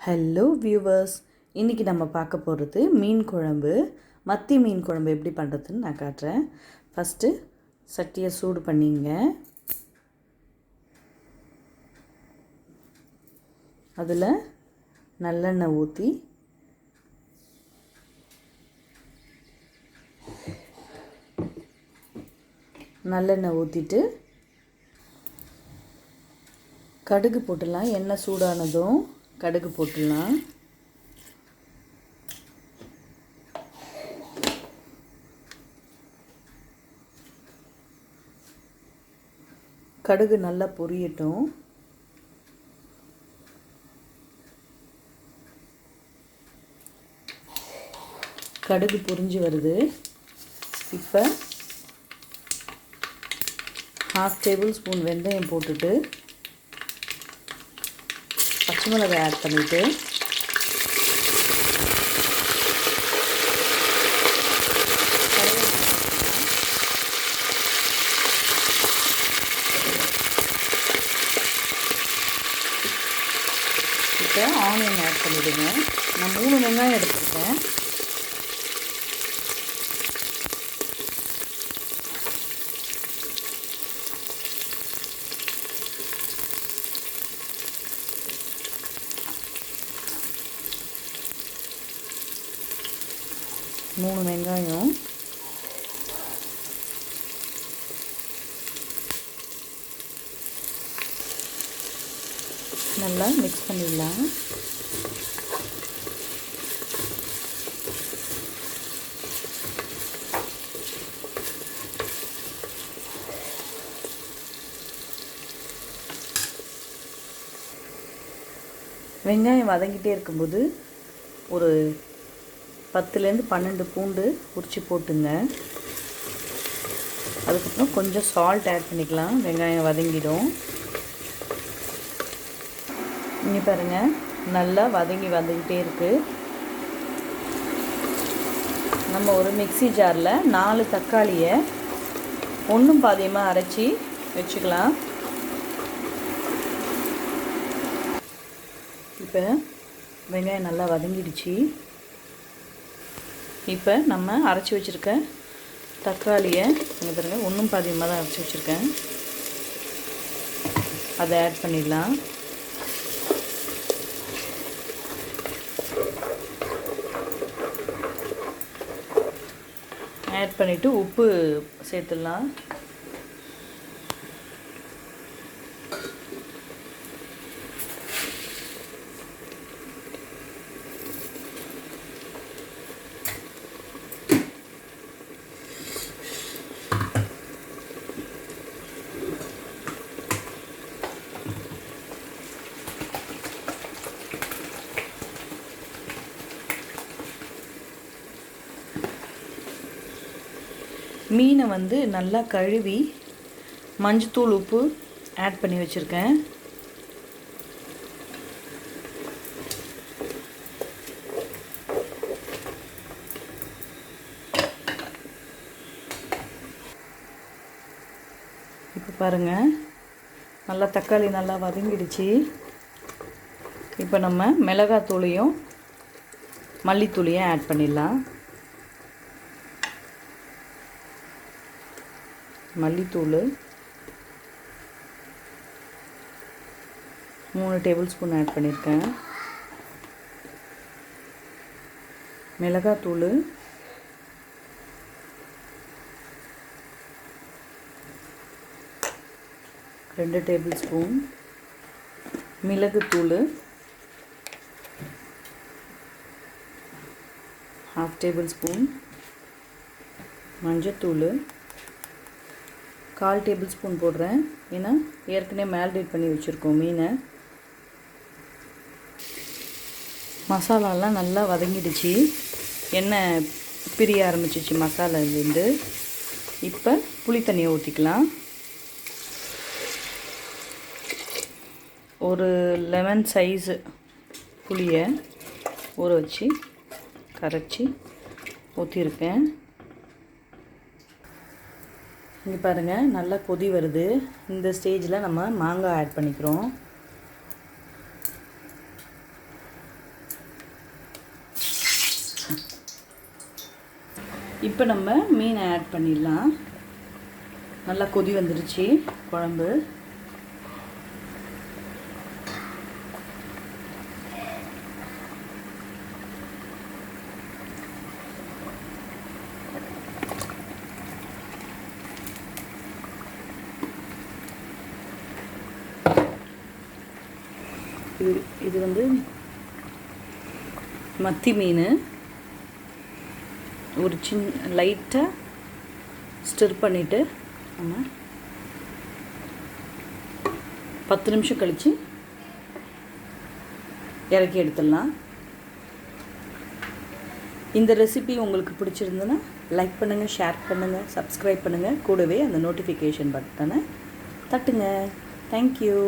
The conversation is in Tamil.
ஹலோ வியூவர்ஸ், இன்றைக்கி நம்ம பார்க்க போகிறது மீன் குழம்பு. மத்தி மீன் குழம்பு எப்படி பண்ணுறதுன்னு நான் காட்டுறேன். ஃபஸ்ட்டு சட்டியை சூடு பண்ணிங்க. அதில் நல்லெண்ணெய் ஊற்றி ஊற்றிட்டு கடுகு போட்டுடலாம். எண்ணெய் சூடானதும் கடுகு போட்டுடலாம். கடுகு நல்லா பொரியட்டும். கடுகு பொரிஞ்சு வருது. இப்போ 1/2 டேபிள் ஸ்பூன் வெந்தயம் போட்டுட்டு பச்சை மிளகாய் ஆட் பண்ணிவிட்டு இப்போ ஆனியன் ஆட் பண்ணிவிடுங்க. நான் 3 வெங்காயம் எடுத்துருக்கேன். மூணு வெங்காயம் நல்லா மிக்ஸ் பண்ணிடலாம். வெங்காயம் வதங்கிட்டே இருக்கும்போது ஒரு 10லேருந்து 12 பூண்டு உரித்து போட்டுங்க. அதுக்கப்புறம் கொஞ்சம் சால்ட் ஆட் பண்ணிக்கலாம். வெங்காயம் வதங்கிடும். இங்கே பாருங்கள், நல்லா வந்துக்கிட்டே இருக்குது. நம்ம ஒரு மிக்ஸி ஜாரில் 4 தக்காளியை ஒன்றும் பாதியமாக அரைச்சி வச்சுக்கலாம். இப்போ வெங்காயம் நல்லா வதங்கிடுச்சு. இப்போ நம்ம அரைச்சி வச்சுருக்க தக்காளியை இங்கே பாருங்கள், ஒன்றும் பாதியமாக தான் அரைச்சி வச்சுருக்கேன். அதை ஆட் பண்ணிடலாம். ஆட் பண்ணிவிட்டு உப்பு சேர்த்துடலாம். மீனை நல்லா கழுவி மஞ்சத்தூள் உப்பு ஆட் பண்ணி வச்சுருக்கேன். இப்போ பாருங்கள், நல்லா தக்காளி நல்லா வதங்கிடுச்சு. இப்போ நம்ம மிளகாத்தூளையும் மல்லித்தூளையும் ஆட் பண்ணிடலாம். மல்லித்தூள் 3 டேபிள் ஸ்பூன் ஆட் பண்ணியிருக்கேன். மிளகாத்தூள் 2 டேபிள் ஸ்பூன். மிளகுத்தூள் 1/2 டேபிள் ஸ்பூன். மஞ்சத்தூள் 1/4 டேபிள் ஸ்பூன் போடுறேன். ஏன்னா ஏற்கனவே மேரினேட் பண்ணி வச்சுருக்கோம் மீனை. மசாலாலாம் நல்லா வதங்கிடுச்சு. எண்ணெய் பிரிய ஆரம்பிச்சிச்சு மசாலாலேருந்து. இப்போ புளி தண்ணியை ஊற்றிக்கலாம். ஒரு லெமன் சைஸு புளியை ஊற வச்சு கரைச்சி ஊற்றிருக்கேன். இங்கே பாருங்கள், நல்லா கொதி வருது. இந்த ஸ்டேஜில் நம்ம மாங்காய் ஆட் பண்ணிக்கிறோம். இப்போ நம்ம மீனை ஆட் பண்ணிடலாம். நல்லா கொதி வந்துருச்சு குழம்பு. இது வந்து மத்தி மீன். ஒரு லைட்டாக ஸ்டிர் பண்ணிவிட்டு நம்ம 10 நிமிஷம் கழித்து இறக்கி எடுத்துடலாம். இந்த ரெசிபி உங்களுக்கு பிடிச்சிருந்ததுன்னா லைக் பண்ணுங்கள், ஷேர் பண்ணுங்கள், சப்ஸ்கிரைப் பண்ணுங்கள். கூடவே அந்த நோட்டிஃபிகேஷன் பட்டனை தட்டுங்க. தேங்க்யூ.